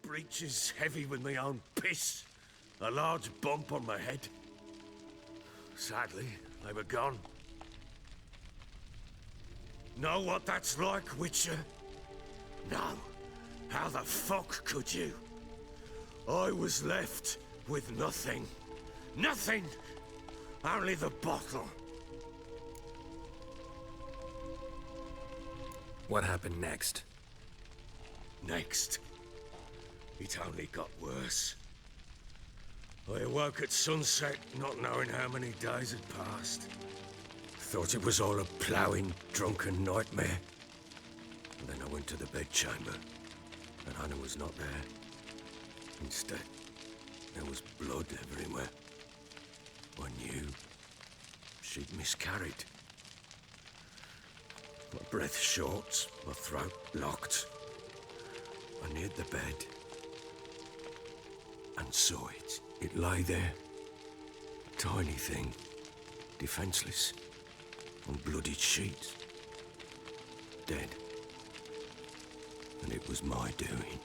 breeches heavy with my own piss. A large bump on my head. Sadly, they were gone. Know what that's like, Witcher? No. How the fuck could you? I was left with nothing. Nothing! Only the bottle. What happened next? Next, it only got worse. I awoke at sunset, not knowing how many days had passed. Thought it was all a ploughing, drunken nightmare. And then I went to the bedchamber, and Anna was not there. Instead, there was blood everywhere. I knew she'd miscarried. My breath short, my throat locked. I neared the bed and saw it. It lay there, a tiny thing, defenseless, on bloodied sheets, dead. And it was my doing.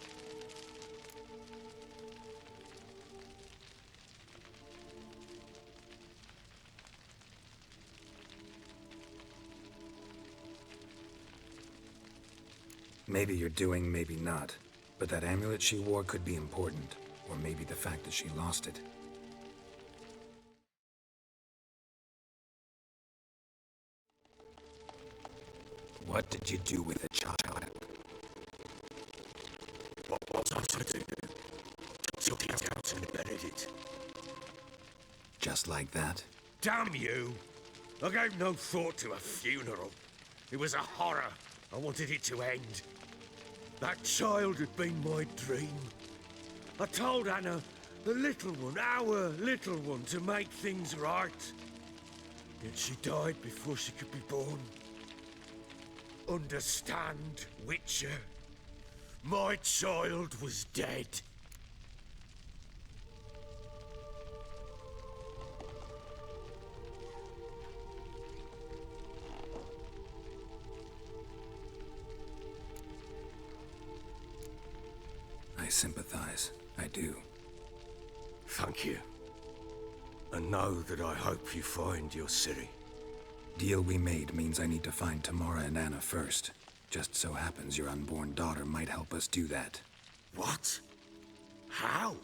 Maybe you're doing, maybe not. But that amulet she wore could be important. Or maybe the fact that she lost it. What did you do with the child? What was I to do? Took it out and buried it. Just like that? Damn you! I gave no thought to a funeral. It was a horror. I wanted it to end. That child had been my dream. I told Anna, the little one, our little one, to make things right. Yet she died before she could be born. Understand, Witcher? My child was dead. I sympathize. I do. Thank you. And know that I hope you find your Ciri. Deal we made means I need to find Tamara and Anna first. Just so happens your unborn daughter might help us do that. What? How?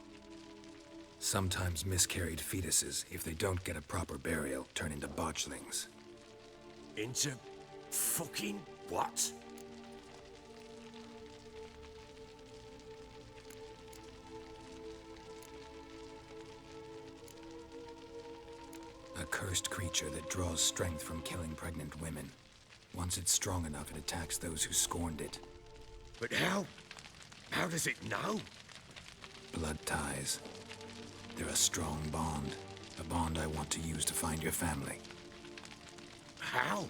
Sometimes miscarried fetuses, if they don't get a proper burial, turn into botchlings. Into fucking what? A cursed creature that draws strength from killing pregnant women. Once it's strong enough, it attacks those who scorned it. But how? How does it know? Blood ties. They're a strong bond. A bond I want to use to find your family. How?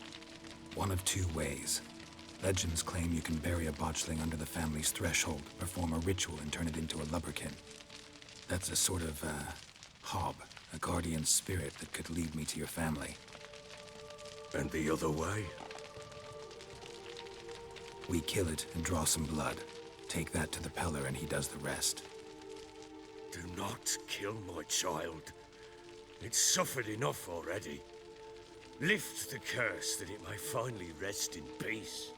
One of two ways. Legends claim you can bury a botchling under the family's threshold, perform a ritual, and turn it into a lubberkin. That's a sort of, hob. A guardian spirit that could lead me to your family. And the other way? We kill it and draw some blood. Take that to the Peller and he does the rest. Do not kill my child. It's suffered enough already. Lift the curse that it may finally rest in peace.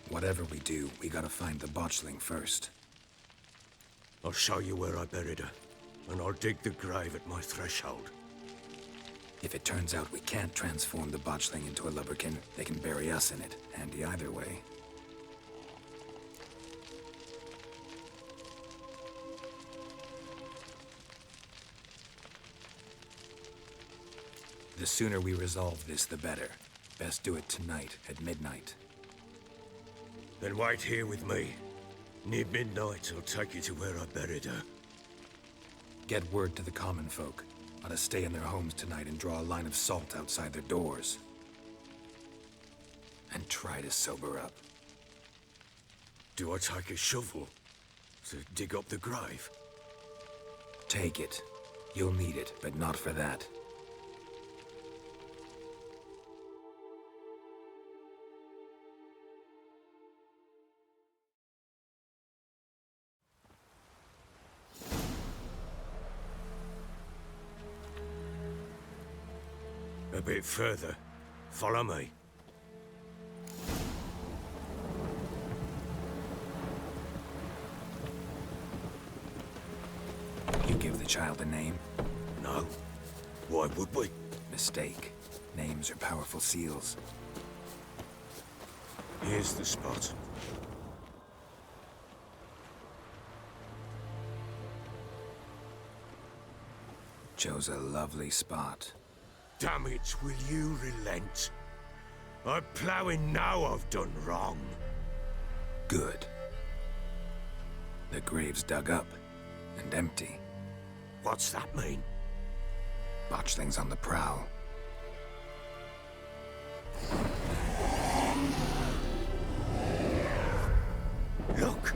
Whatever we do, we gotta find the botchling first. I'll show you where I buried her, and I'll dig the grave at my threshold. If it turns out we can't transform the botchling into a lubberkin, they can bury us in it. Handy either way. The sooner we resolve this, the better. Best do it tonight, at midnight. Then wait here with me. Near midnight, I'll take you to where I buried her. Get word to the common folk. Ought to stay in their homes tonight and draw a line of salt outside their doors. And try to sober up. Do I take a shovel to dig up the grave? Take it. You'll need it, but not for that. A bit further. Follow me. You give the child a name? No. Why would we? Mistake. Names are powerful seals. Here's the spot. Chose a lovely spot. Damn it, will you relent? I'm ploughing now I've done wrong. Good. The grave's dug up and empty. What's that mean? Botchling's on the prowl. Look!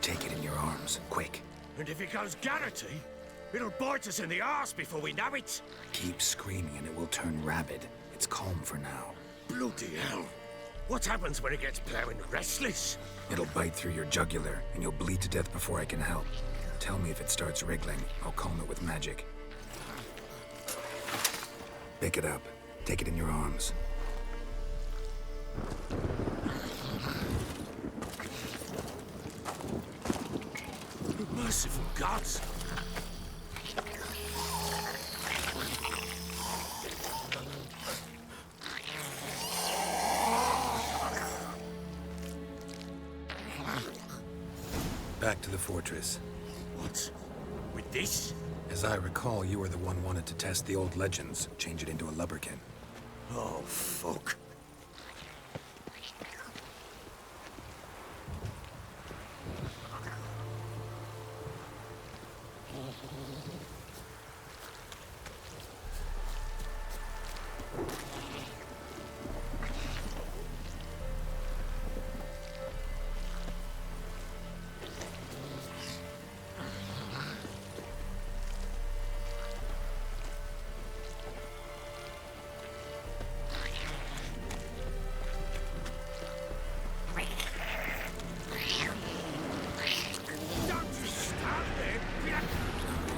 Take it in your arms, quick. And if it goes Garrity, it'll bite us in the arse before we know it. Keep screaming and it will turn rabid. It's calm for now. Bloody hell. What happens when it gets ploughing restless? It'll bite through your jugular, and you'll bleed to death before I can help. Tell me if it starts wriggling. I'll calm it with magic. Pick it up. Take it in your arms. Merciful gods! Back to the fortress. What? With this? As I recall, you were the one wanted to test the old legends, change it into a lubberkin. Oh, fuck.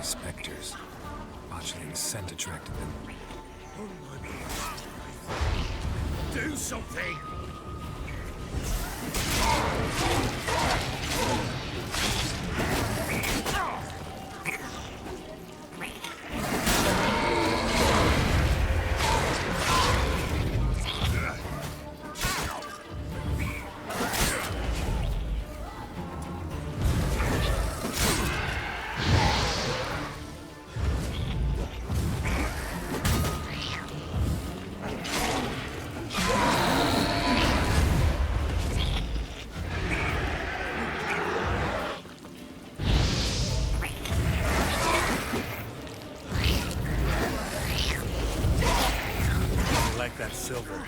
Spectres. Botchling's scent attracted them. Do something! That silver.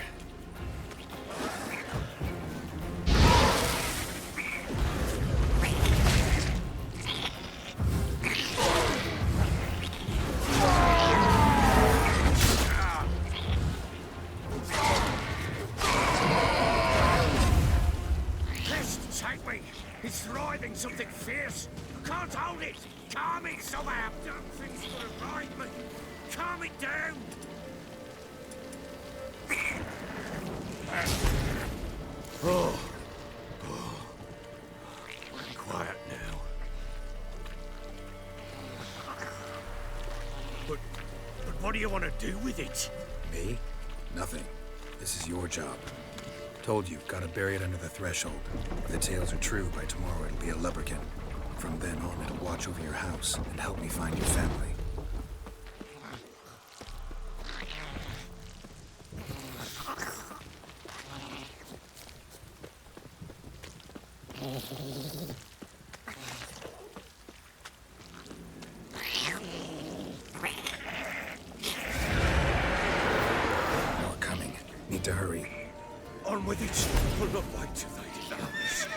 Pest, take me! It's writhing something fierce! I can't hold it! Calm it somehow! Damn thing's gonna ride me! Calm it down! Oh. Quiet now. But what do you want to do with it? Me? Nothing. This is your job. Told you, gotta bury it under the threshold. If the tales are true, by tomorrow it'll be a lubberkin. From then on, it'll watch over your house and help me find your family. More coming. Need to hurry. On with it. We'll not wait till they devour us.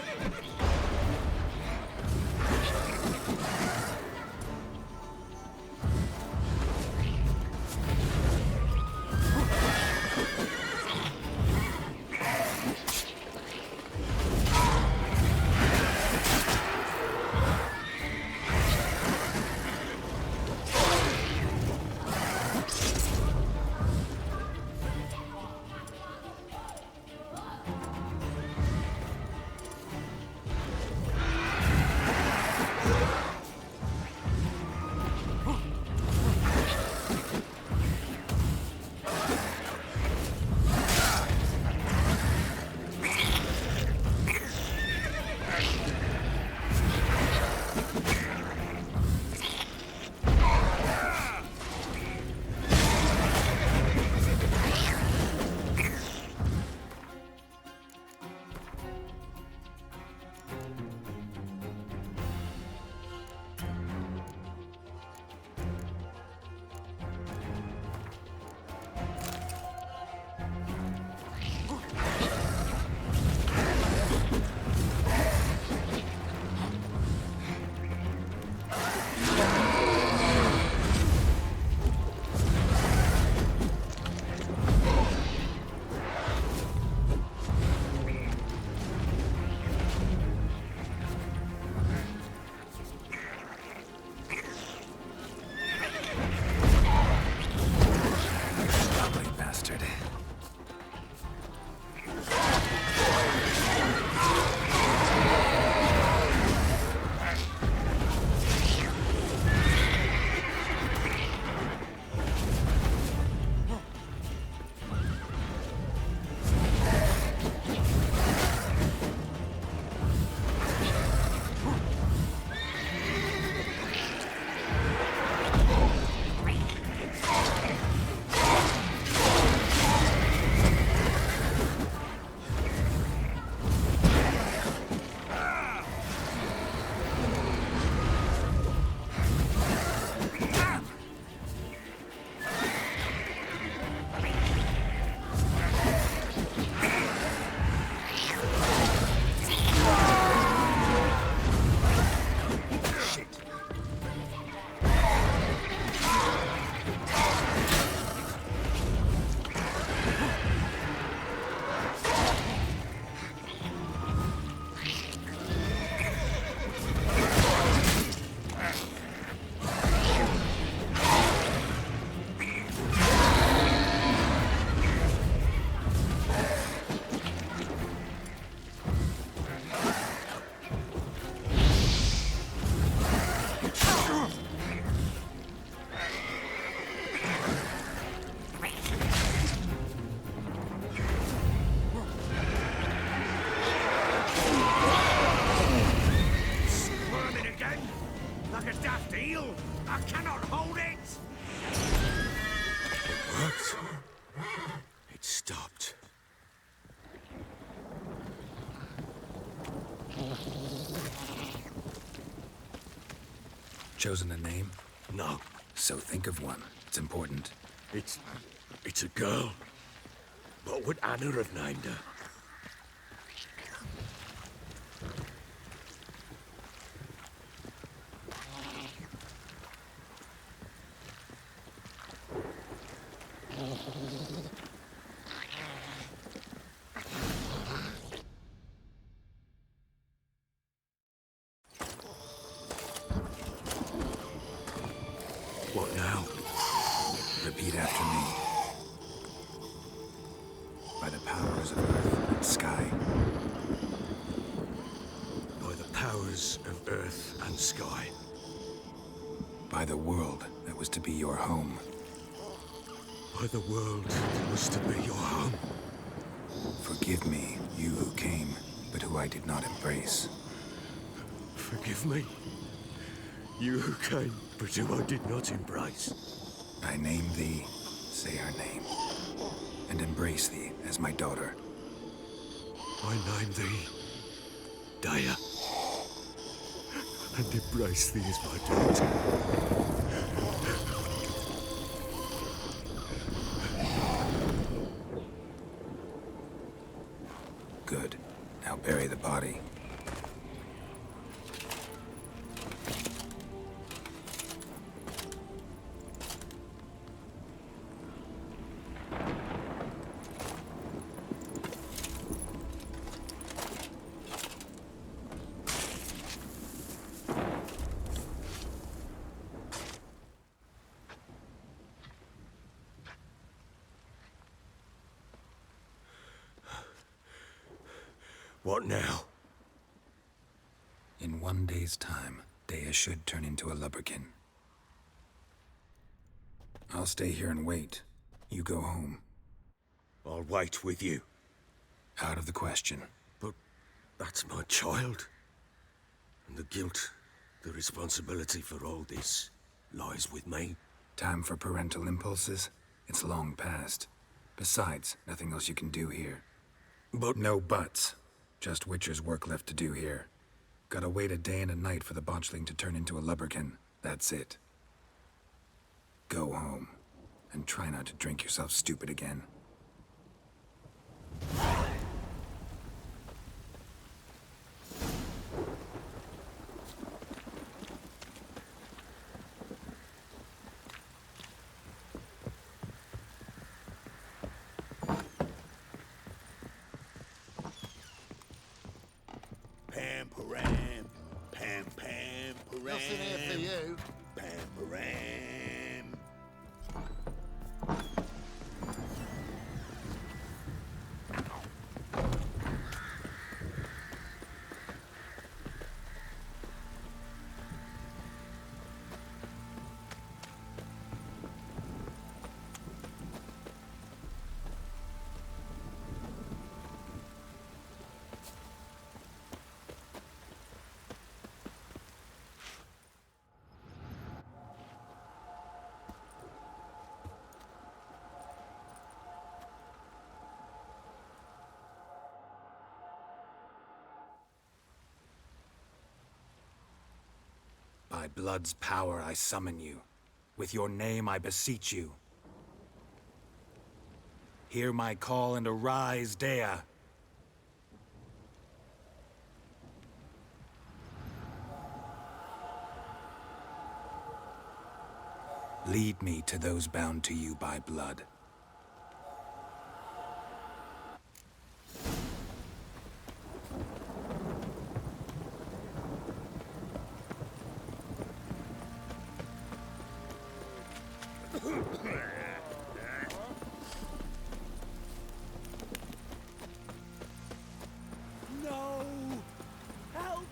stopped. It stopped. Chosen a name? No, So think of one. It's important. it's a girl. What would Anna have named her? What now? Repeat after me. By the powers of earth and sky. By the powers of earth and sky. By the world that was to be your home. By the world that was to be your home. Forgive me, you who came, but who I did not embrace. Forgive me. You who came, but who I did not embrace. I name thee, say her name, and embrace thee as my daughter. I name thee Daya, and embrace thee as my daughter. Good. Now bury the body. What now? In 1 day's time, Dea should turn into a lubberkin. I'll stay here and wait. You go home. I'll wait with you. Out of the question. But that's my child. And the guilt, the responsibility for all this lies with me. Time for parental impulses? It's long past. Besides, nothing else you can do here. But No buts. Just Witcher's work left to do here. Gotta wait a day and a night for the botchling to turn into a lubberkin. That's it. Go home. And try not to drink yourself stupid again. Pam param, pam pam param. Nothing here for you. Pam param. By blood's power I summon you. With your name I beseech you. Hear my call and arise, Dea. Lead me to those bound to you by blood. No! Help!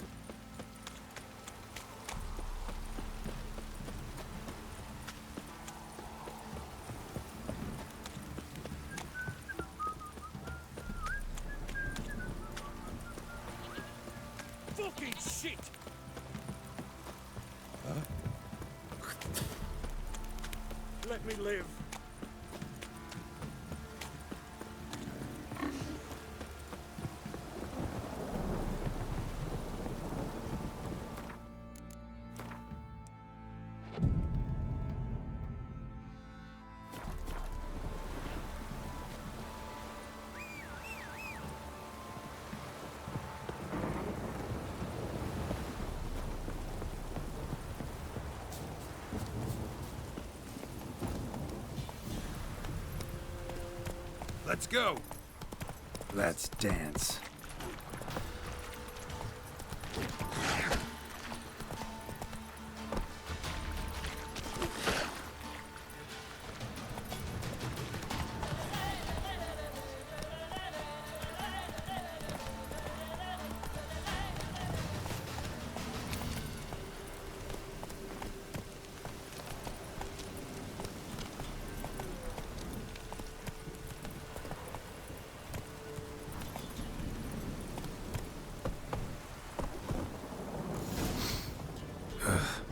Fucking shit! Let me live. let's go. Let's dance.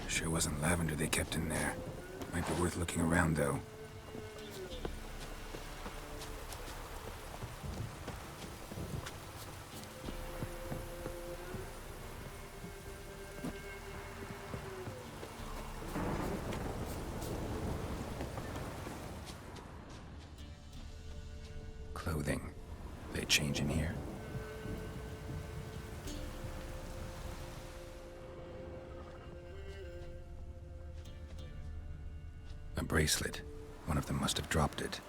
Sure wasn't lavender they kept in there. Might be worth looking around, though. Clothing. They change in here? A bracelet. One of them must have dropped it.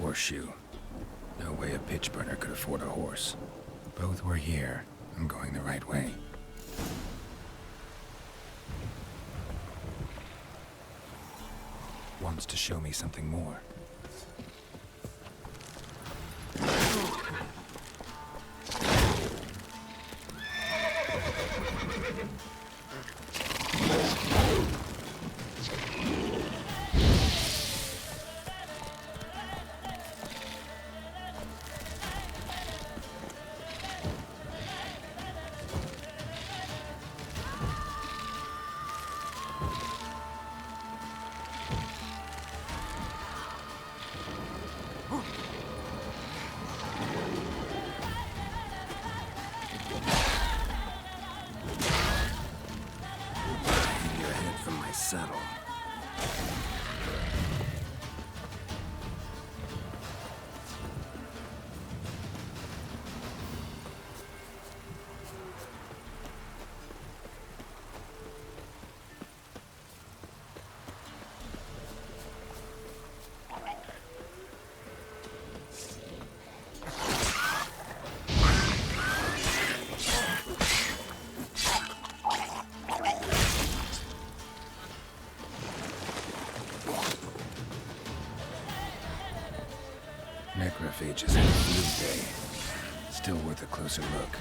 Horseshoe. No way a pitch burner could afford a horse. Both were here. I'm going the right way. Wants to show me something more. Saddle. Necrophages had a field day. Still worth a closer look.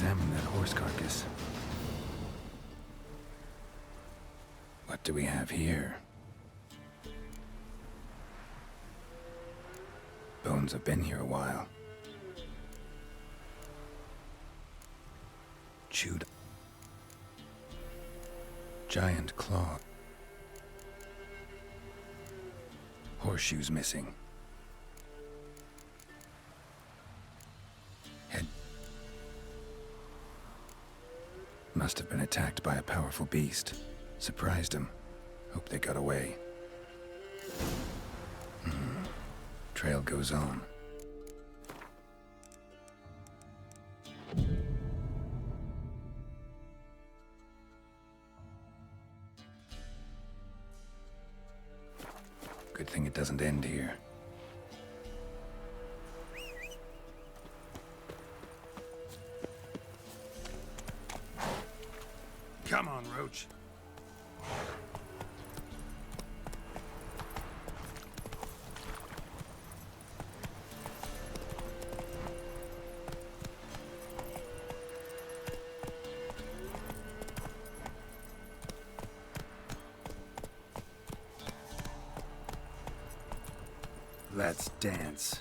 examine that horse carcass. What do we have here? Bones have been here a while. Chewed. Giant claw. Horseshoes missing. Head. Must have been attacked by a powerful beast. Surprised him. Hope they got away. Trail goes on. Good thing it doesn't end here. Come on, Roach. Let's dance.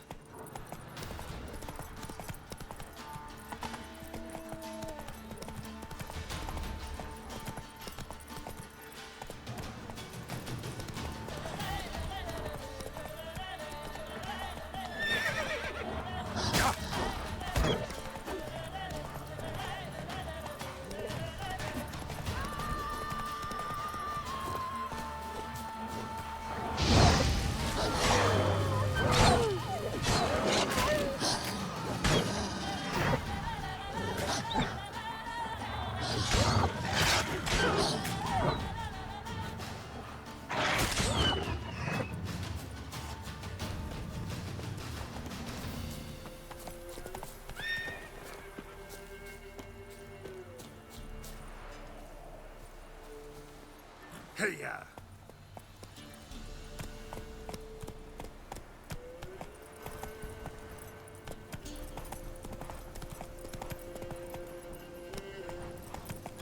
Hey-ya!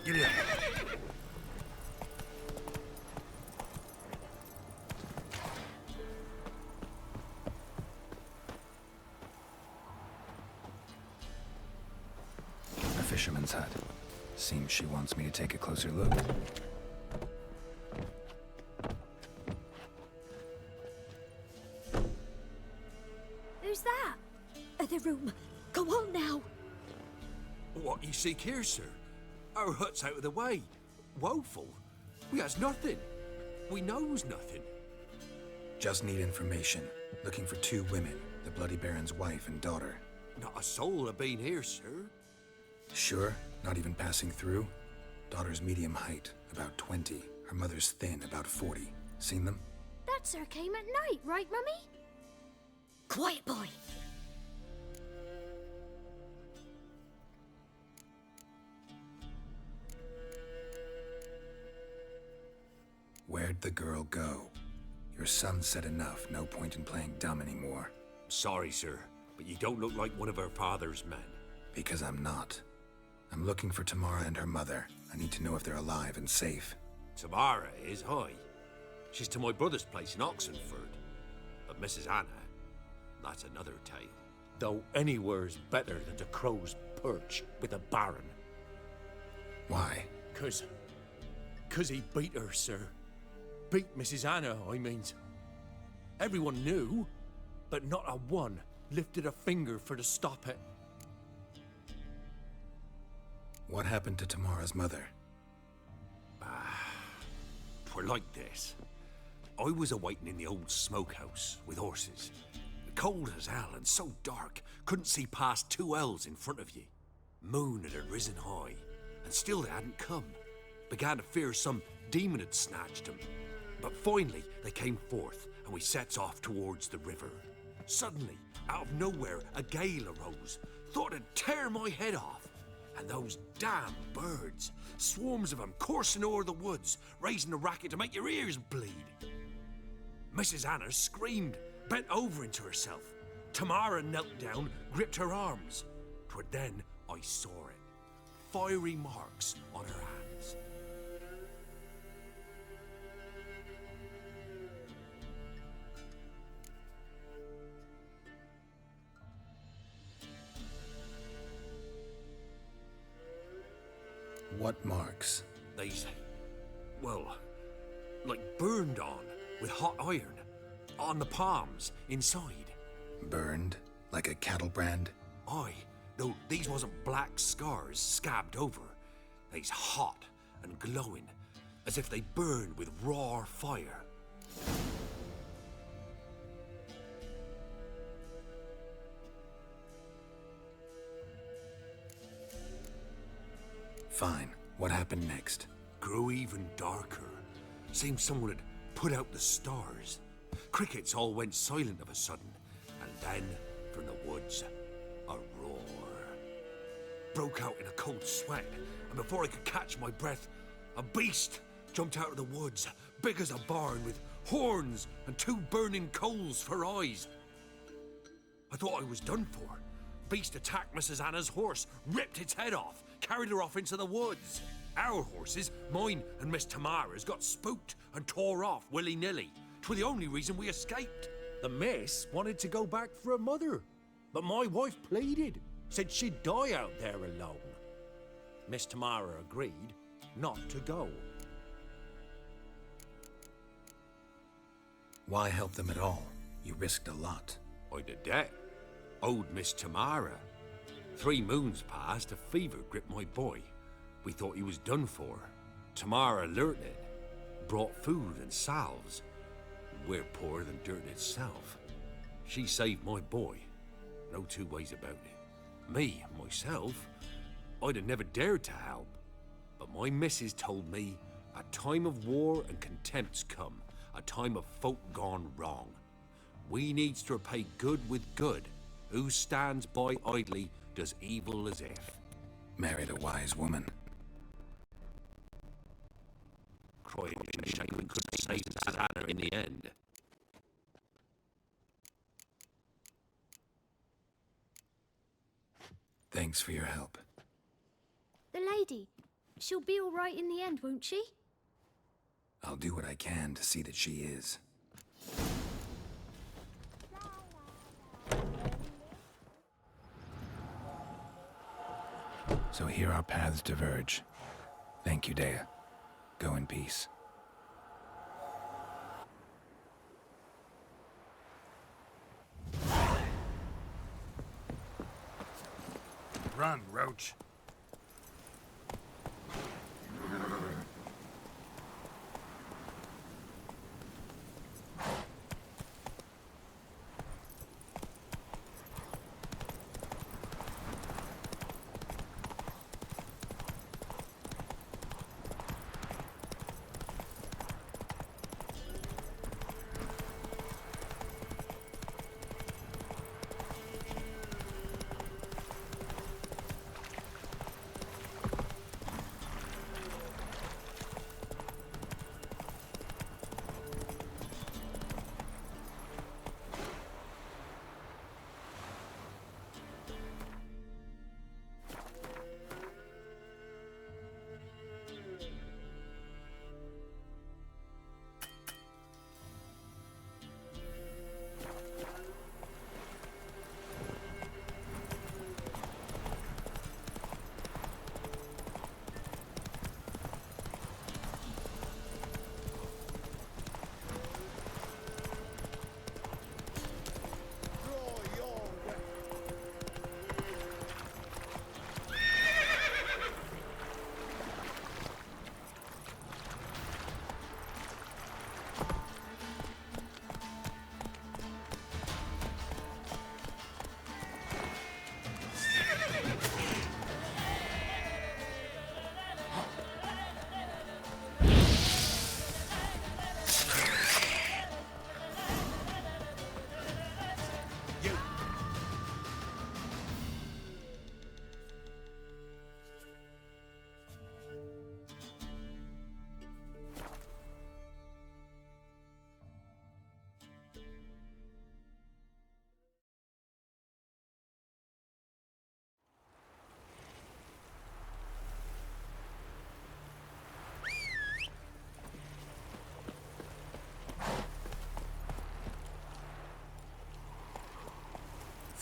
Get in. A fisherman's hut. Seems she wants me to take a closer look. Who's that? The room. Go on now. What you seek here, sir? Our hut's out of the way. Woeful. We has nothing. We knows nothing. Just need information. Looking for two women, the Bloody Baron's wife and daughter. Not a soul have been here, sir. Sure? Not even passing through? Daughter's medium height, about 20. Her mother's thin, about 40. Seen them? That sir came at night, right, Mummy? Quiet, boy. Where'd the girl go? Your son said enough, no point in playing dumb anymore. Sorry, sir, but you don't look like one of our father's men. Because I'm not. I'm looking for Tamara and her mother. I need to know if they're alive and safe. Tamara is high. She's to my brother's place in Oxenford. But Mrs. Anna, that's another tale. Though anywhere's better than the Crow's Perch with a baron. Why? 'Cause he beat her, sir. Beat Mrs. Anna, I means. Everyone knew, but not a one lifted a finger for to stop it. What happened to Tamara's mother? 'Twere like this. I was awaiting in the old smokehouse with horses. Cold as hell and so dark, couldn't see past 2 ells in front of ye. Moon had risen high, and still they hadn't come. Began to fear some demon had snatched them. But finally they came forth, and we sets off towards the river. Suddenly, out of nowhere, a gale arose. Thought it'd tear my head off. And those damn birds, swarms of them coursing o'er the woods, raising a racket to make your ears bleed. Mrs. Anna screamed, bent over into herself. Tamara knelt down, gripped her arms. 'Twere then I saw it. fiery marks on her hands. What marks? They's, well, like burned on with hot iron. On the palms, inside. Burned? Like a cattle brand? Aye, though these wasn't black scars scabbed over. They's hot and glowing, as if they burned with raw fire. Fine. What happened next? Grew even darker. Seemed someone had put out the stars. Crickets all went silent of a sudden, and then, from the woods, a roar. Broke out in a cold sweat, and before I could catch my breath, a beast jumped out of the woods, big as a barn, with horns and 2 burning coals for eyes. I thought I was done for. Beast attacked Mrs. Anna's horse, ripped its head off, carried her off into the woods. Our horses, mine and Miss Tamara's, got spooked and tore off willy-nilly. 'Twere the only reason we escaped. The miss wanted to go back for her mother, but my wife pleaded, said she'd die out there alone. Miss Tamara agreed not to go. Why help them at all? You risked a lot. I'd a debt. Owed Miss Tamara. 3 moons passed, a fever gripped my boy. We thought he was done for. Tamara learnt it, brought food and salves. We're poorer than dirt itself. She saved my boy. No 2 ways about it. Me, myself, I'd have never dared to help. But my missus told me a time of war and contempt's come, a time of folk gone wrong. We needs to repay good with good. Who stands by idly does evil as if. Married a wise woman. Crying in shame we couldn't save Mrs. Anna in the end. Thanks for your help. The lady. She'll be all right in the end, won't she? I'll do what I can to see that she is. So here our paths diverge. Thank you, Dea. Go in peace. Run, Roach.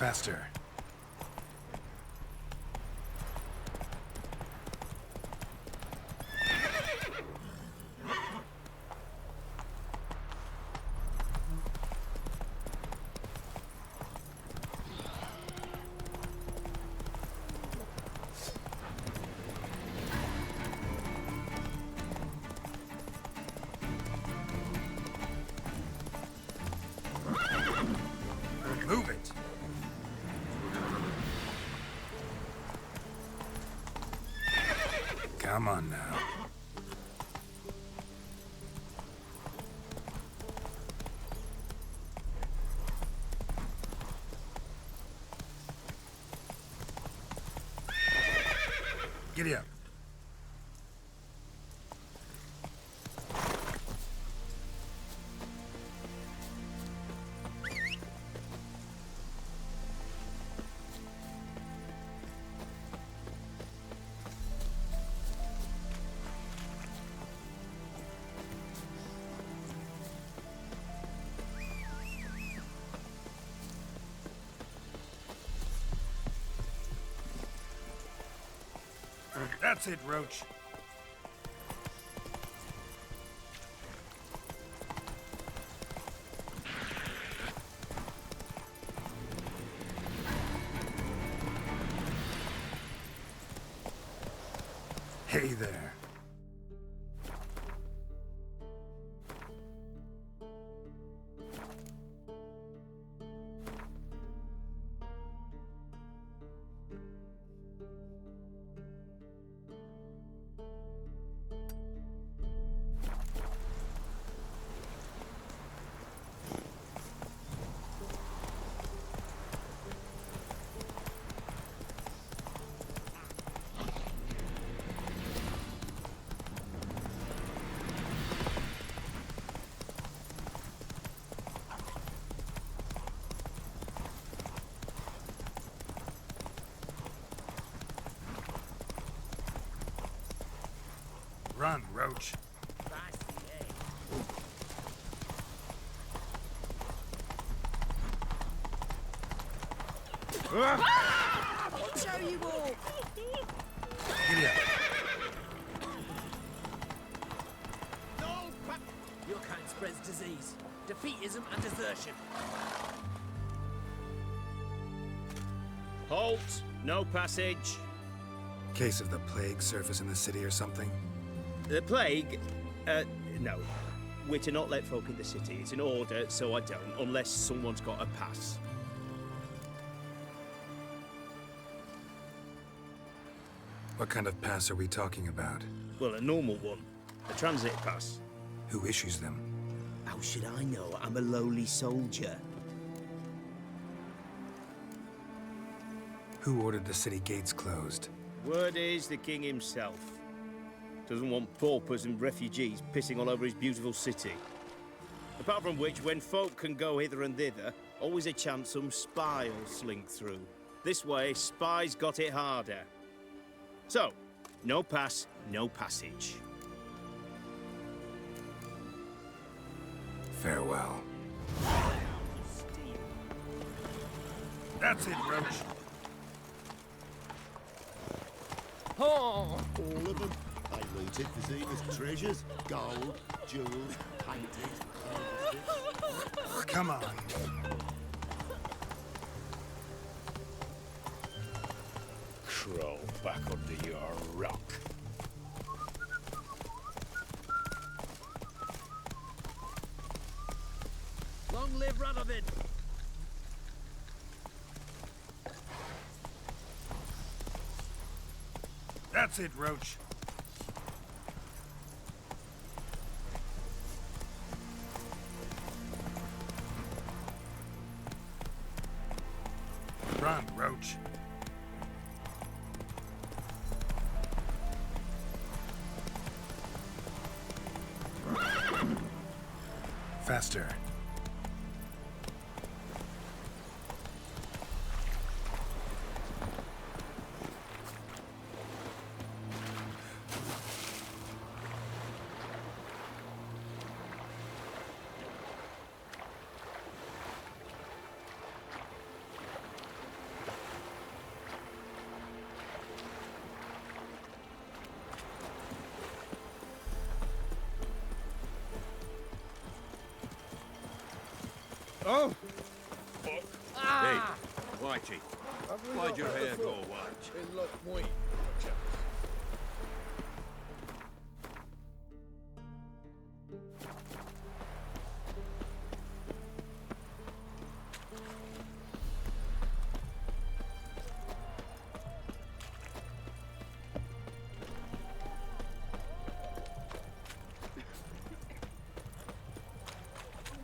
Faster. Move it. Come on now. Giddy up. That's it, Roach. Hey there. Run, Roach. Show you all. Giddy up. Your kind spreads disease, defeatism and desertion. Halt! No passage. Case of the plague surface in the city or something? The plague? No. We're to not let folk in the city. It's an order, so I don't, unless someone's got a pass. What kind of pass are we talking about? Well, a normal one. A transit pass. Who issues them? How should I know? I'm a lowly soldier. Who ordered the city gates closed? Word is the king himself. Doesn't want paupers and refugees pissing all over his beautiful city. Apart from which, when folk can go hither and thither, always a chance some spy will slink through. This way, spies got it harder. So, no pass, no passage. Farewell. That's it, Roach. All of them. They looted for Zena's treasures. Gold, jewels, painted. Come on. Crawl back under your rock. Long live Radovid. That's it, Roach. Run, Roach. Faster. Oh! Hey, Whitey, why'd your hair go white?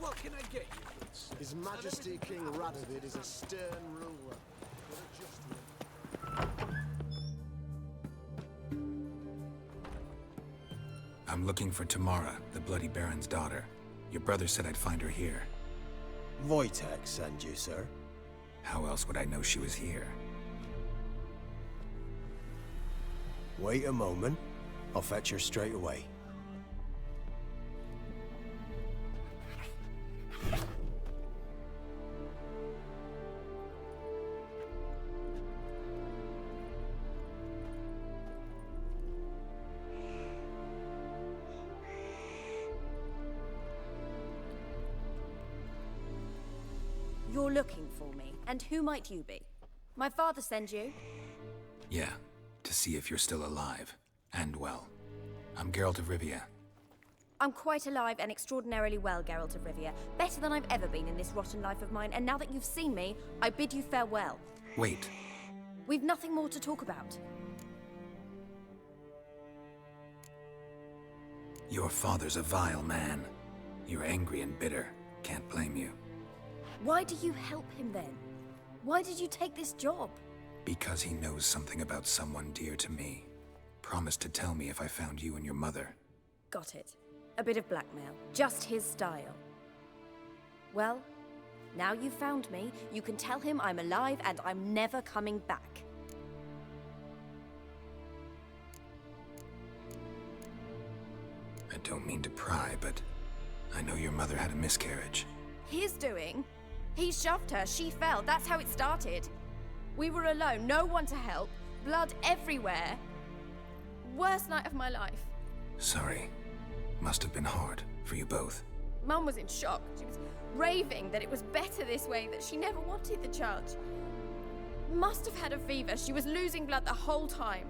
What can I get you? His Majesty King Radovid is a stern ruler. But a just one. I'm looking for Tamara, the Bloody Baron's daughter. Your brother said I'd find her here. Wojtek sent you, sir. How else would I know she was here? Wait a moment. I'll fetch her straight away. You're looking for me, and who might you be? My father sent you? Yeah, to see if you're still alive. And well. I'm Geralt of Rivia. I'm quite alive and extraordinarily well, Geralt of Rivia. Better than I've ever been in this rotten life of mine, and now that you've seen me, I bid you farewell. Wait. We've nothing more to talk about. Your father's a vile man. You're angry and bitter. Can't blame you. Why do you help him then? Why did you take this job? Because he knows something about someone dear to me. Promised to tell me if I found you and your mother. Got it. A bit of blackmail. Just his style. Well, now you've found me, you can tell him I'm alive and I'm never coming back. I don't mean to pry, but I know your mother had a miscarriage. His doing? He shoved her, she fell, that's how it started. We were alone, no one to help, blood everywhere. Worst night of my life. Sorry. Must have been hard for you both. Mum was in shock. She was raving that it was better this way, that she never wanted the child. Must have had a fever. She was losing blood the whole time.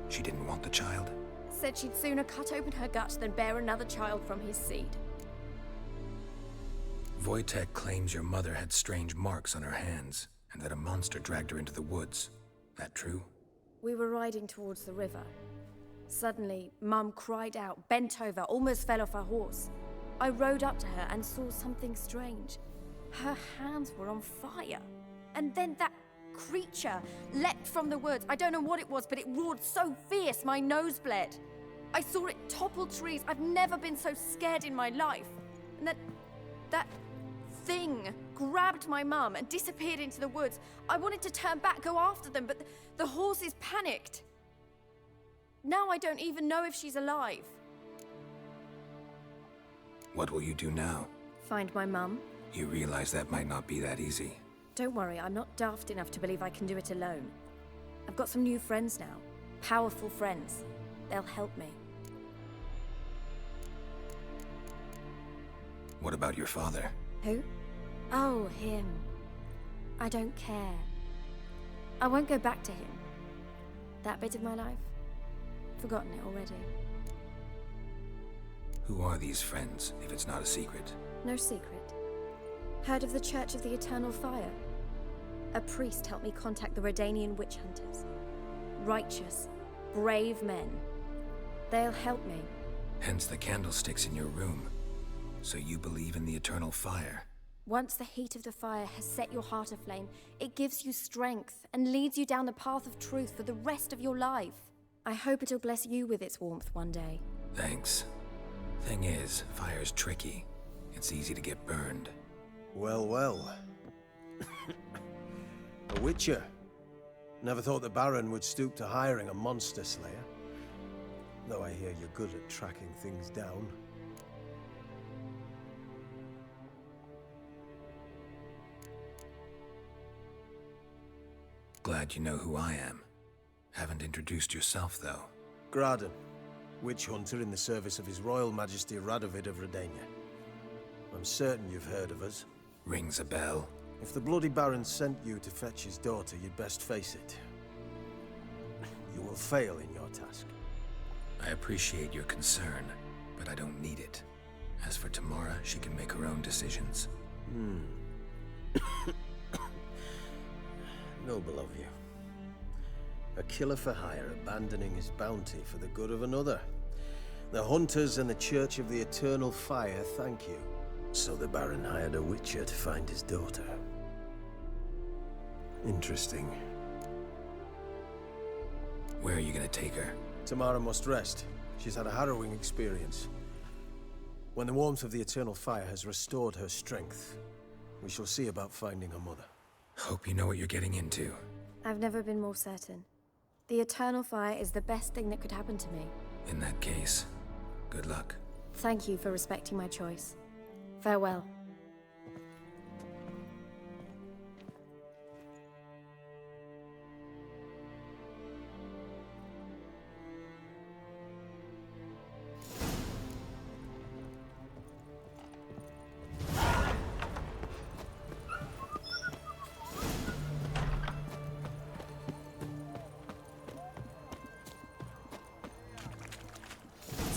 She didn't want the child? Said she'd sooner cut open her gut than bear another child from his seed. Wojtek claims your mother had strange marks on her hands, and that a monster dragged her into the woods. That true? We were riding towards the river. Suddenly, Mum cried out, bent over, almost fell off her horse. I rode up to her and saw something strange. Her hands were on fire. And then that creature leapt from the woods. I don't know what it was, but it roared so fierce my nose bled. I saw it topple trees. I've never been so scared in my life. And that thing grabbed my mum and disappeared into the woods. I wanted to turn back, go after them, but the horses panicked. Now I don't even know if she's alive. What will you do now? Find my mum. You realize that might not be that easy. Don't worry, I'm not daft enough to believe I can do it alone. I've got some new friends now. Powerful friends. They'll help me. What about your father? Who? Oh, him. I don't care. I won't go back to him. That bit of my life? Forgotten it already. Who are these friends, if it's not a secret? No secret. Heard of the Church of the Eternal Fire? A priest helped me contact the Redanian witch hunters. Righteous, brave men. They'll help me. Hence the candlesticks in your room. So you believe in the eternal fire? Once the heat of the fire has set your heart aflame, it gives you strength and leads you down the path of truth for the rest of your life. I hope it'll bless you with its warmth one day. Thanks. Thing is, fire's tricky. It's easy to get burned. Well, well. A witcher. Never thought the Baron would stoop to hiring a monster slayer. Though I hear you're good at tracking things down. Glad you know who I am. Haven't introduced yourself, though. Graden, witch hunter in the service of His Royal Majesty Radovid of Redania. I'm certain you've heard of us. Rings a bell. If the Bloody Baron sent you to fetch his daughter, you'd best face it. You will fail in your task. I appreciate your concern, but I don't need it. As for Tamara, she can make her own decisions. Noble of you. A killer for hire abandoning his bounty for the good of another. The Hunters and the Church of the Eternal Fire thank you. So the Baron hired a witcher to find his daughter. Interesting. Where are you gonna take her? Tamara must rest. She's had a harrowing experience. When the warmth of the Eternal Fire has restored her strength, we shall see about finding her mother. Hope you know what you're getting into. I've never been more certain. The Eternal Fire is the best thing that could happen to me. In that case, good luck. Thank you for respecting my choice. Farewell.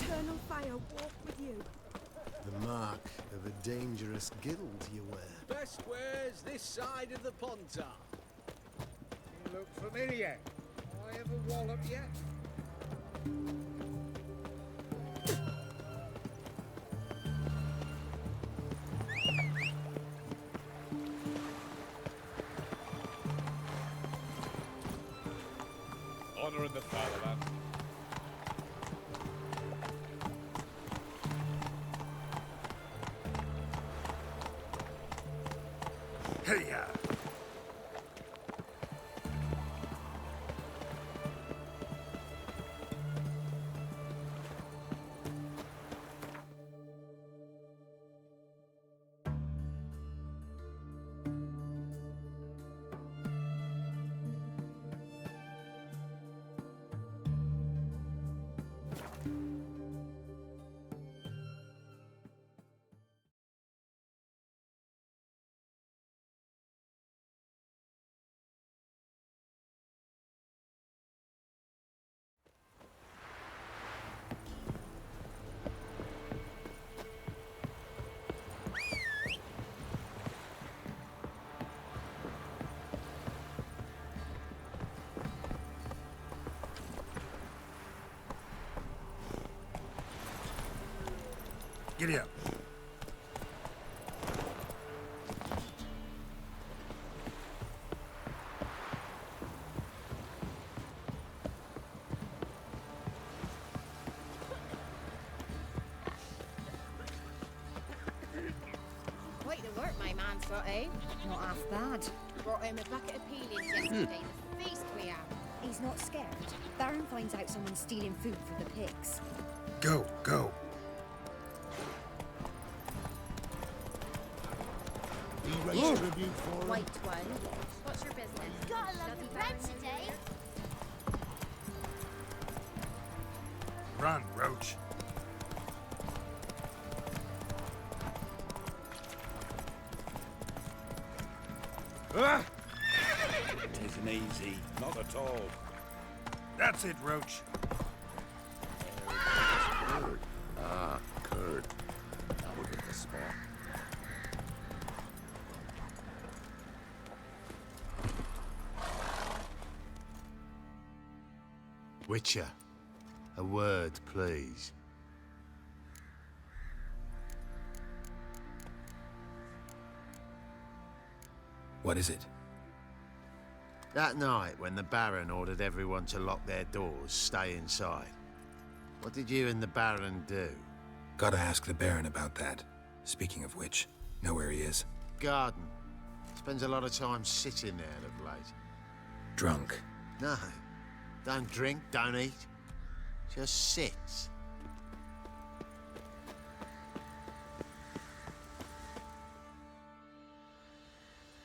Eternal Fire walk with you. The mark of a dangerous guild you wear. Best wares this side of the Pontar. You look familiar. I ever wallop yet? Honor in the fatherland. Hey-ya! Giddy up. Quite the work my man's got, eh? Not half bad. Brought him a bucket of peelings yesterday. The feast we have. He's not scared. Baron finds out someone's stealing food for the pigs. Go, go. You raise tribute for him. White one. What's your business? Gotta love the bread today. Run, Roach. Ah! Tisn't easy, not at all. That's it, Roach. Curd. Ah, curd. That would hit the spot. Witcher, a word, please. What is it? That night when the Baron ordered everyone to lock their doors, stay inside. What did you and the Baron do? Gotta ask the Baron about that. Speaking of which, know where he is? Garden. Spends a lot of time sitting there of late. Drunk. No. Don't drink, don't eat. Just sits.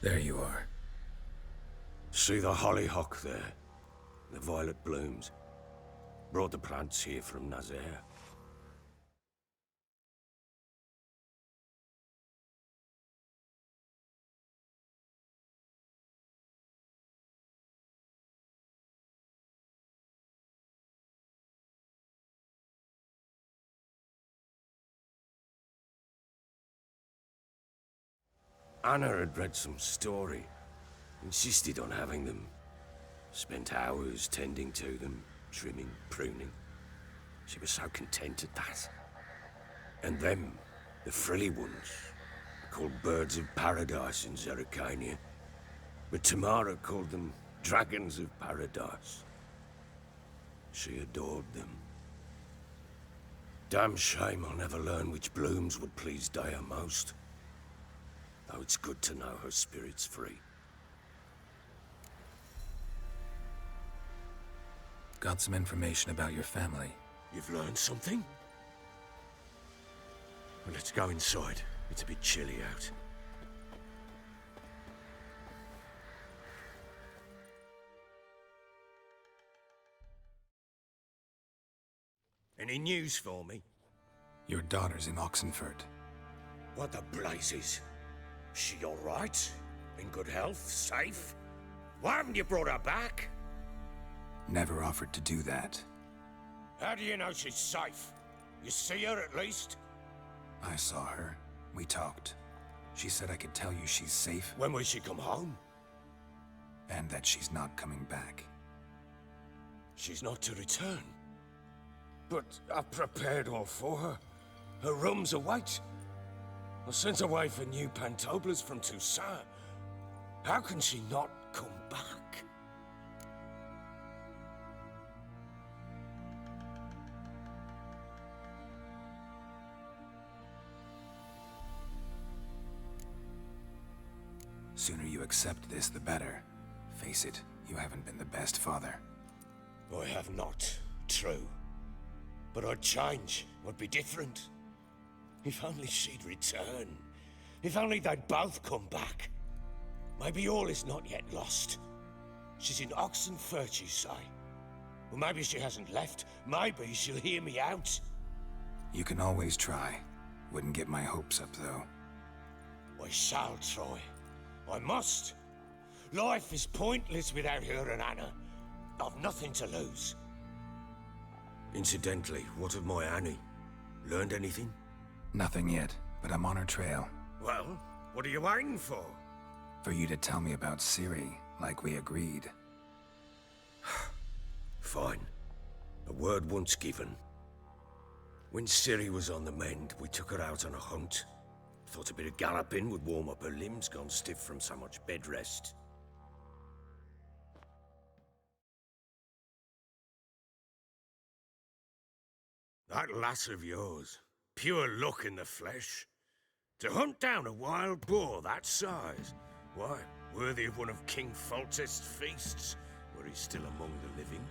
There you are. See the hollyhock there? The violet blooms. Brought the plants here from Nazaire. Anna had read some story. Insisted on having them. Spent hours tending to them, trimming, pruning. She was so content at that. And them, the frilly ones, called birds of paradise in Zerrikania. But Tamara called them dragons of paradise. She adored them. Damn shame I'll never learn which blooms would please Dea most. Though it's good to know her spirit's free. Got some information about your family. You've learned something? Well, let's go inside. It's a bit chilly out. Any news for me? Your daughter's in Oxenfurt. What the blazes? She all right? In good health? Safe? Why haven't you brought her back? Never offered to do that. How do you know she's safe? You see her at least? I saw her. We talked. She said I could tell you she's safe. When will she come home? And that she's not coming back. She's not to return. But I've prepared all for her. Her rooms await. I sent away for new pantoblas from Toussaint. How can she not come back? Sooner you accept this, the better. Face it, you haven't been the best father. I have not, true. But I'd change, I'd be different. If only she'd return. If only they'd both come back. Maybe all is not yet lost. She's in Oxenfurt, you say? Well, maybe she hasn't left. Maybe she'll hear me out. You can always try. Wouldn't get my hopes up, though. I shall try. I must. Life is pointless without her and Anna. I've nothing to lose. Incidentally, what of my Annie? Learned anything? Nothing yet, but I'm on her trail. Well, what are you waiting for? For you to tell me about Ciri, like we agreed. Fine. A word once given. When Ciri was on the mend, we took her out on a hunt. Thought a bit of galloping would warm up her limbs, gone stiff from so much bed rest. That lass of yours, pure luck in the flesh. To hunt down a wild boar that size, why, worthy of one of King Foltest's feasts, where he's still among the living.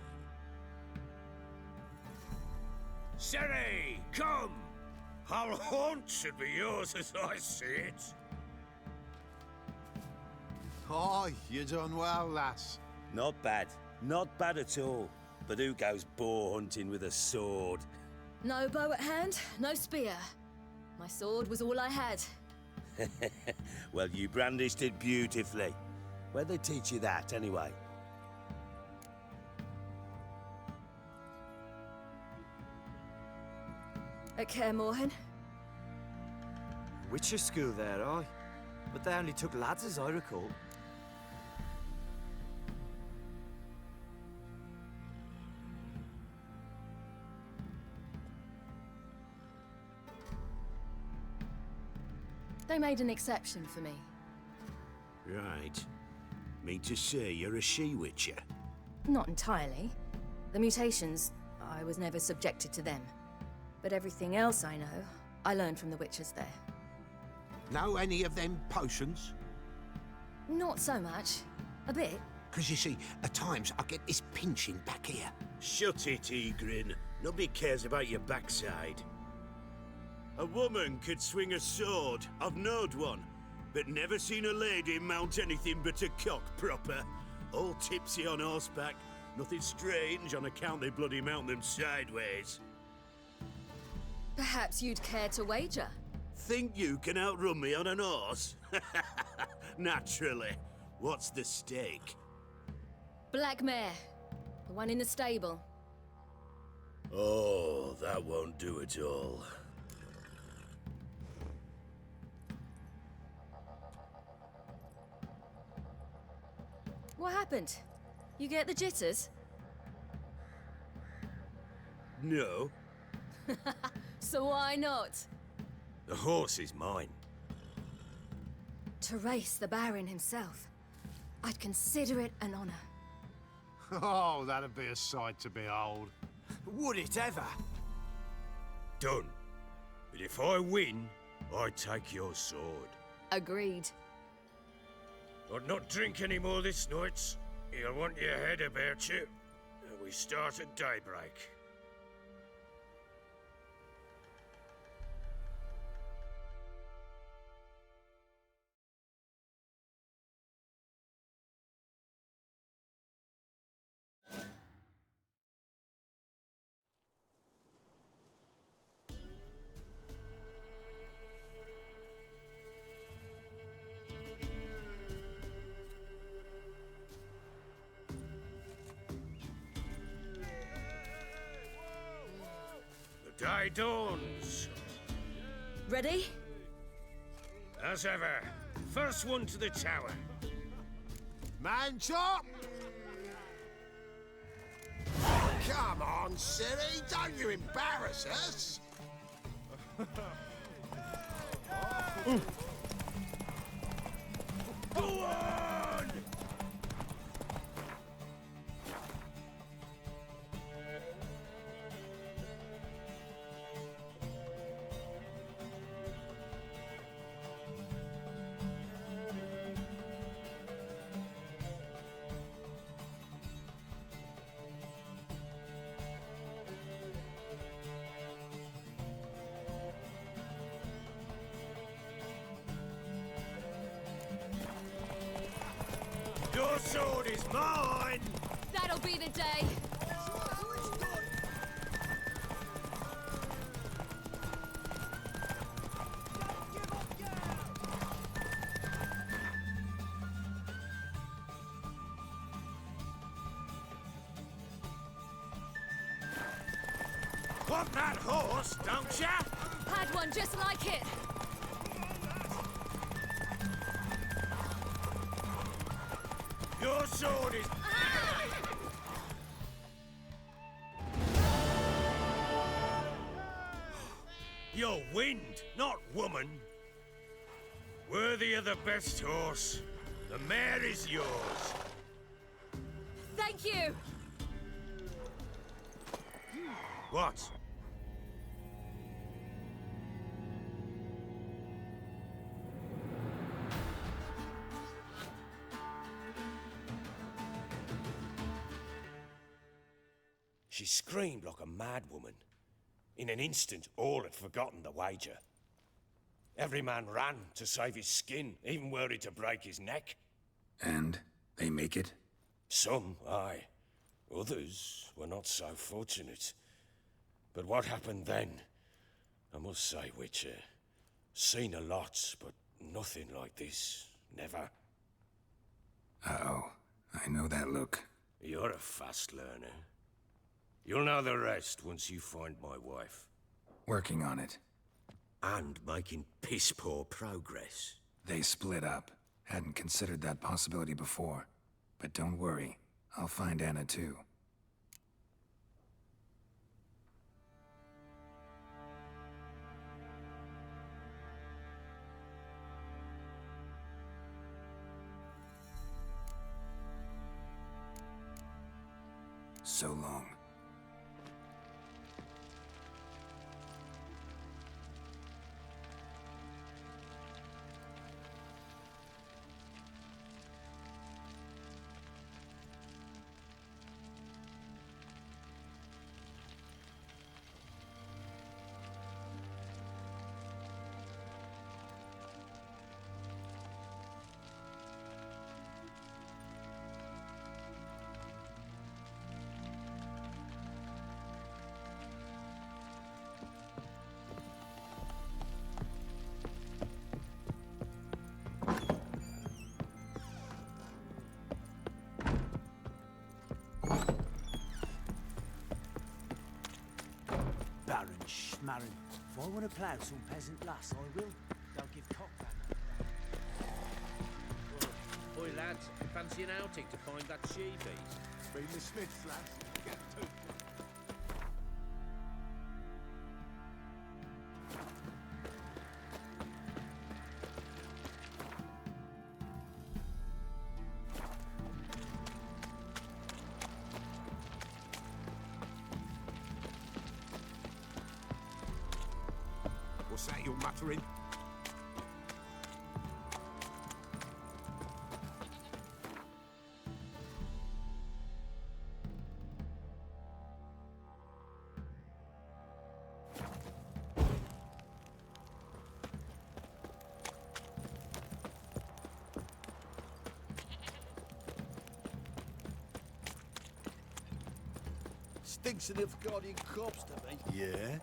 Ciri, come! Our haunt should be yours as I see it. Oh, you done well, lass. Not bad. Not bad at all. But who goes boar hunting with a sword? No bow at hand, no spear. My sword was all I had. Well, you brandished it beautifully. Where'd they teach you that, anyway? At Kaer Morhen. Witcher school there, aye. But they only took lads, as I recall. They made an exception for me. Right. Mean to say you're a she-witcher? Not entirely. The mutations, I was never subjected to them. But everything else I know, I learned from the witches there. Know any of them potions? Not so much. A bit. Because you see, at times I get this pinching back here. Shut it, Egrin. Nobody cares about your backside. A woman could swing a sword. I've knowed one. But never seen a lady mount anything but a cock proper. All tipsy on horseback. Nothing strange on account they bloody mount them sideways. Perhaps you'd care to wager? Think you can outrun me on an horse? Naturally. What's the stake? Black mare. The one in the stable. Oh, that won't do at all. What happened? You get the jitters? No, So why not? the horse is mine. To race the Baron himself. I'd consider it an honor. Oh, that'd be a sight to behold. Would it ever? Done. But if I win, I take your sword. Agreed. I'd not drink any more this night. You'll want your head about you. We start at daybreak. The day dawns. Ready? As ever, first one to the tower. Man chop! Come on, silly, don't you embarrass us! Go on! Your sword is mine! That'll be the day. Want that horse, don't ya? Had one just like it. Your sword is... You're wind, not woman. Worthy of the best horse. The mare is yours. Thank you. What? She screamed like a mad woman. In an instant, all had forgotten the wager. Every man ran to save his skin, even worried to break his neck. And they make it? Some, aye. Others were not so fortunate. But what happened then? I must say, Witcher, seen a lot, but nothing like this. Never. Uh-oh. I know that look. You're a fast learner. You'll know the rest once you find my wife. Working on it. And making piss-poor progress. They split up. Hadn't considered that possibility before. But don't worry. I'll find Anna too. So long. Baron Schmarren. If I want to plough some peasant lass, I will. Don't give cock that. Oi, lads. Fancy an outing to find that she-beast? Been the Smiths, lads. Get to. What's that you're muttering? Stinks of Nilfgaardian corpse to me. Yeah?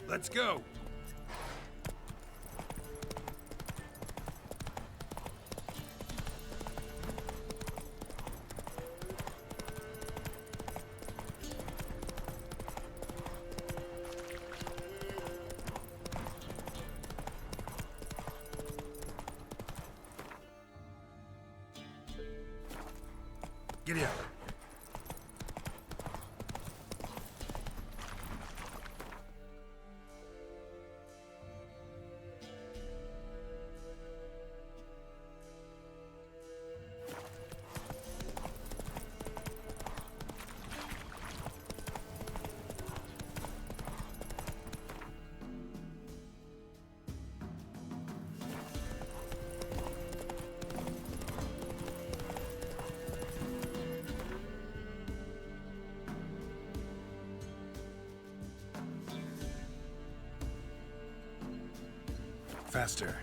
Let's go. Giddy up. Faster.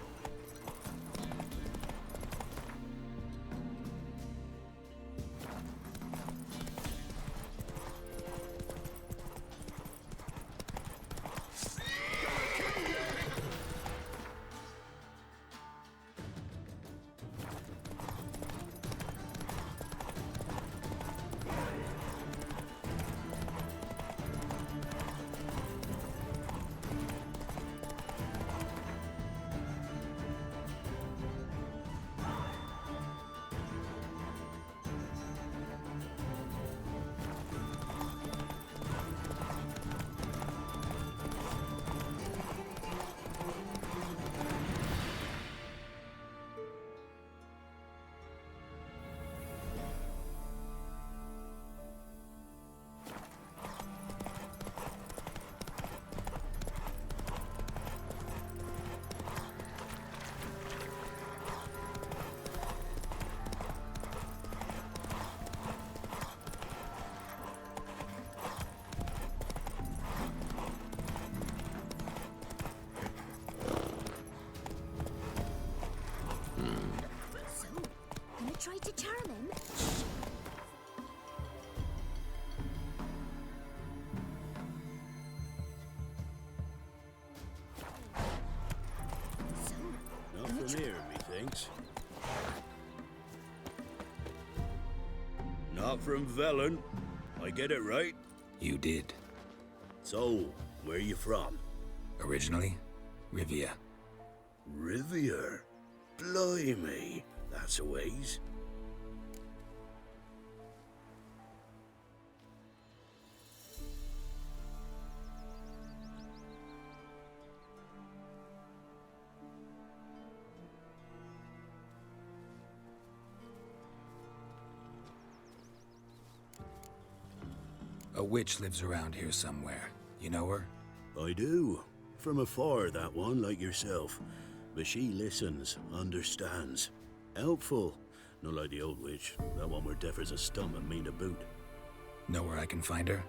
Try to charm him? Not from here, methinks. Not from Velen. I get it right? You did. So, where you from? Originally, Rivia. Rivia? Blimey, that's a ways. A witch lives around here somewhere. You know her? I do. From afar, that one, like yourself. But she listens, understands. Helpful. Not like the old witch. That one were deaf as a stump and mean to boot. Know where I can find her?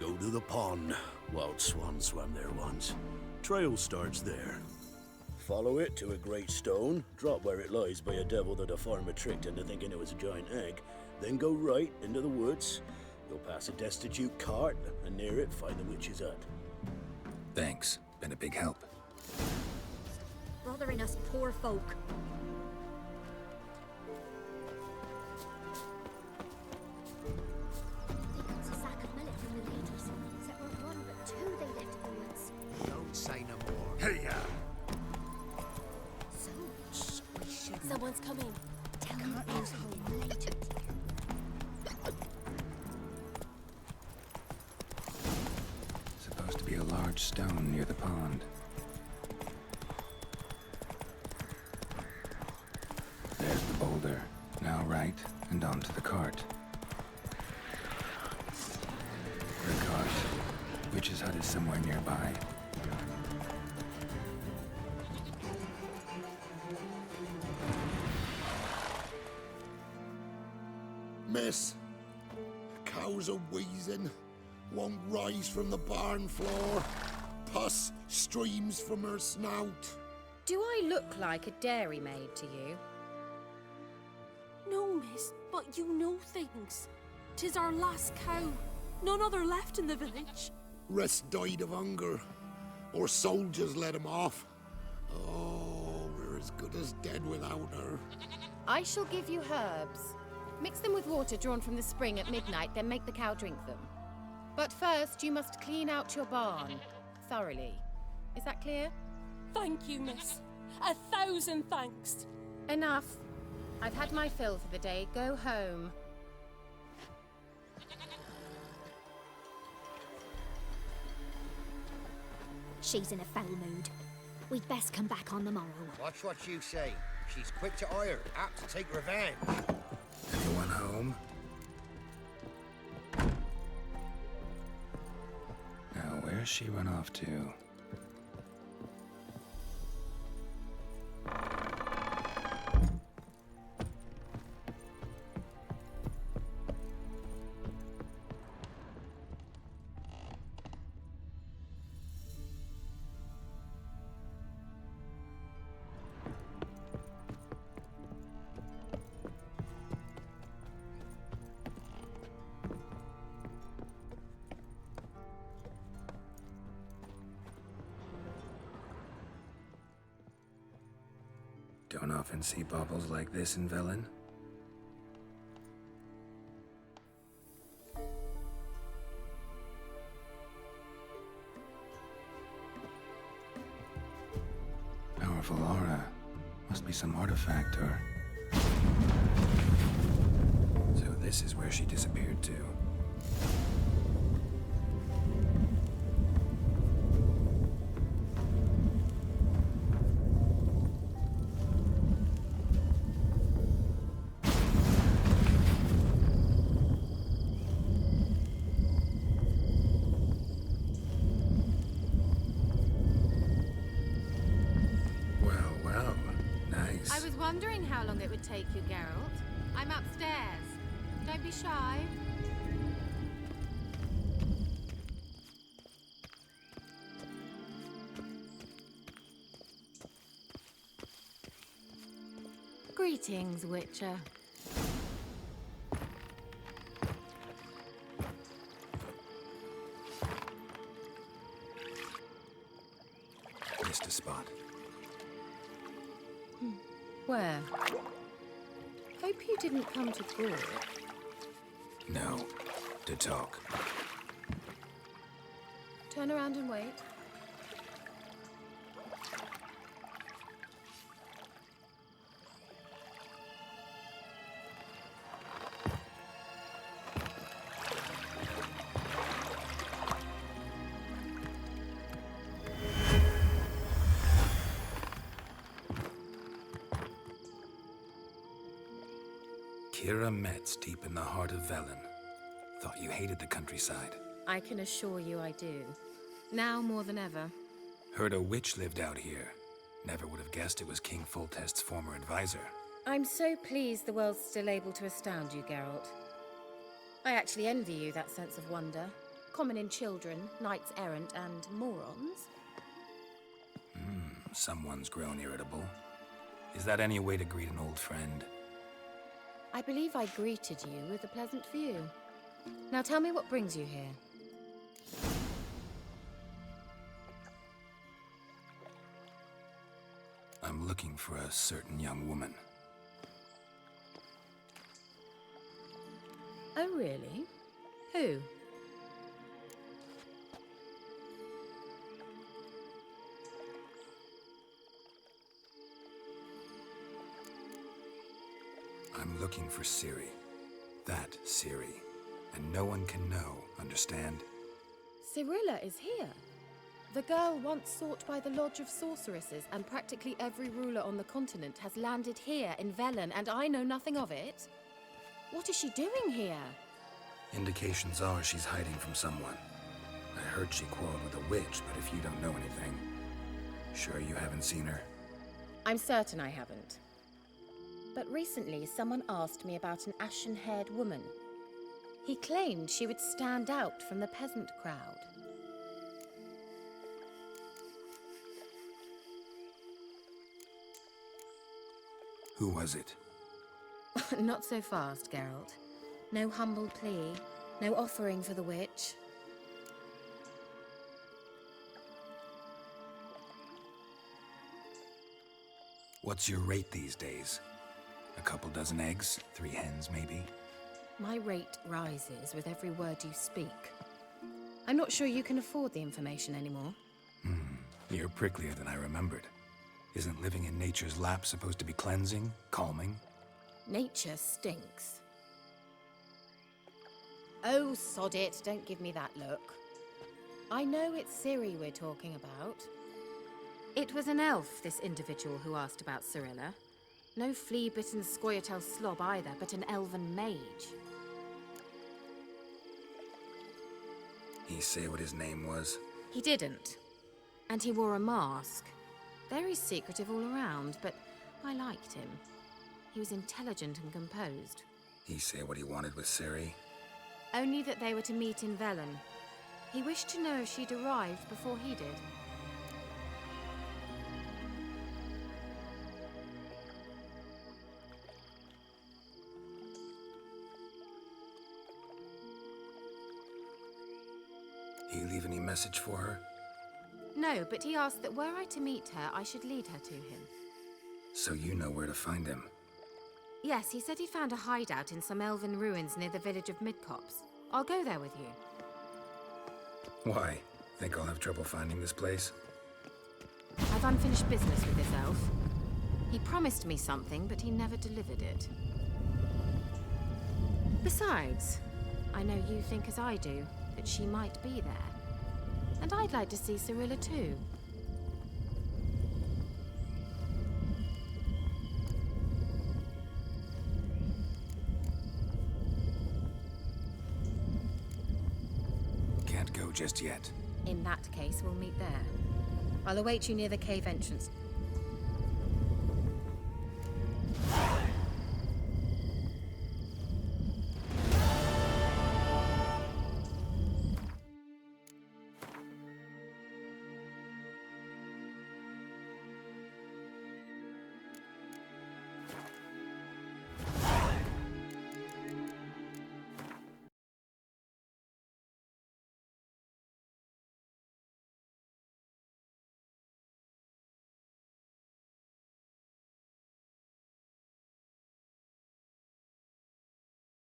Go to the pond. Wild swans swam there once. Trail starts there. Follow it to a great stone, drop where it lies by a devil that a farmer tricked into thinking it was a giant egg, then go right into the woods. You'll pass a destitute cart, and near it find the witch's hut. Thanks. Been a big help. Bothering us poor folk. They got a sack of millet from the ladies. Except not one, but two they left in the woods. Don't say no more. Hey, Someone's coming. Tell me those home later. Supposed to be a large stone near the pond. There's the boulder. Now right, and onto the cart. The cart. Witch's hut is somewhere nearby. Miss, cows are wheezing, won't rise from the barn floor. Pus streams from her snout. Do I look like a dairymaid to you? No, miss, but you know things. 'Tis our last cow. None other left in the village. Rest died of hunger, or soldiers let him off. Oh, we're as good as dead without her. I shall give you herbs. Mix them with water drawn from the spring at midnight, then make the cow drink them. But first, you must clean out your barn thoroughly. Is that clear? Thank you, miss. 1,000 thanks. Enough. I've had my fill for the day. Go home. She's in a foul mood. We'd best come back on the morrow. Watch what you say. She's quick to ire, apt to take revenge. Anyone home? Now, where's she run off to? Don't often see baubles like this in Velen. Powerful aura. Must be some artifact or... So this is where she disappeared to. I was wondering how long it would take you, Geralt. I'm upstairs. Don't be shy. Greetings, Witcher. Missed a spot. Where? Hope you didn't come to Gore. No. to talk. Turn around and wait. Kira Metz, deep in the heart of Velen. Thought you hated the countryside. I can assure you I do. Now more than ever. Heard a witch lived out here. Never would have guessed it was King Foltest's former advisor. I'm so pleased the world's still able to astound you, Geralt. I actually envy you that sense of wonder. Common in children, knights errant, and morons. Someone's grown irritable. Is that any way to greet an old friend? I believe I greeted you with a pleasant view. Now tell me what brings you here. I'm looking for a certain young woman. Oh, really? Who? I'm looking for Ciri. That Ciri. And no one can know, understand? Cirilla is here. The girl once sought by the Lodge of Sorceresses, and practically every ruler on the continent has landed here in Velen, and I know nothing of it. What is she doing here? Indications are she's hiding from someone. I heard she quarreled with a witch, but if you don't know anything, sure you haven't seen her? I'm certain I haven't. But recently, someone asked me about an ashen-haired woman. He claimed she would stand out from the peasant crowd. Who was it? Not so fast, Geralt. No humble plea, no offering for the witch. What's your rate these days? A couple dozen eggs? 3 hens, maybe? My rate rises with every word you speak. I'm not sure you can afford the information anymore. You're pricklier than I remembered. Isn't living in nature's lap supposed to be cleansing, calming? Nature stinks. Oh, sod it, don't give me that look. I know it's Ciri we're talking about. It was an elf, this individual who asked about Cirilla. No flea-bitten Scoia'tael slob either, but an elven mage. He say what his name was? He didn't. And he wore a mask. Very secretive all around, but I liked him. He was intelligent and composed. He say what he wanted with Ciri? Only that they were to meet in Velen. He wished to know if she'd arrived before he did. He leave any message for her? No, but he asked that were I to meet her, I should lead her to him. So you know where to find him? Yes, he said he'd found a hideout in some elven ruins near the village of Midcopse. I'll go there with you. Why? Think I'll have trouble finding this place? I've unfinished business with this elf. He promised me something, but he never delivered it. Besides, I know you think as I do, that she might be there. And I'd like to see Cirilla too. Can't go just yet. In that case, we'll meet there. I'll await you near the cave entrance.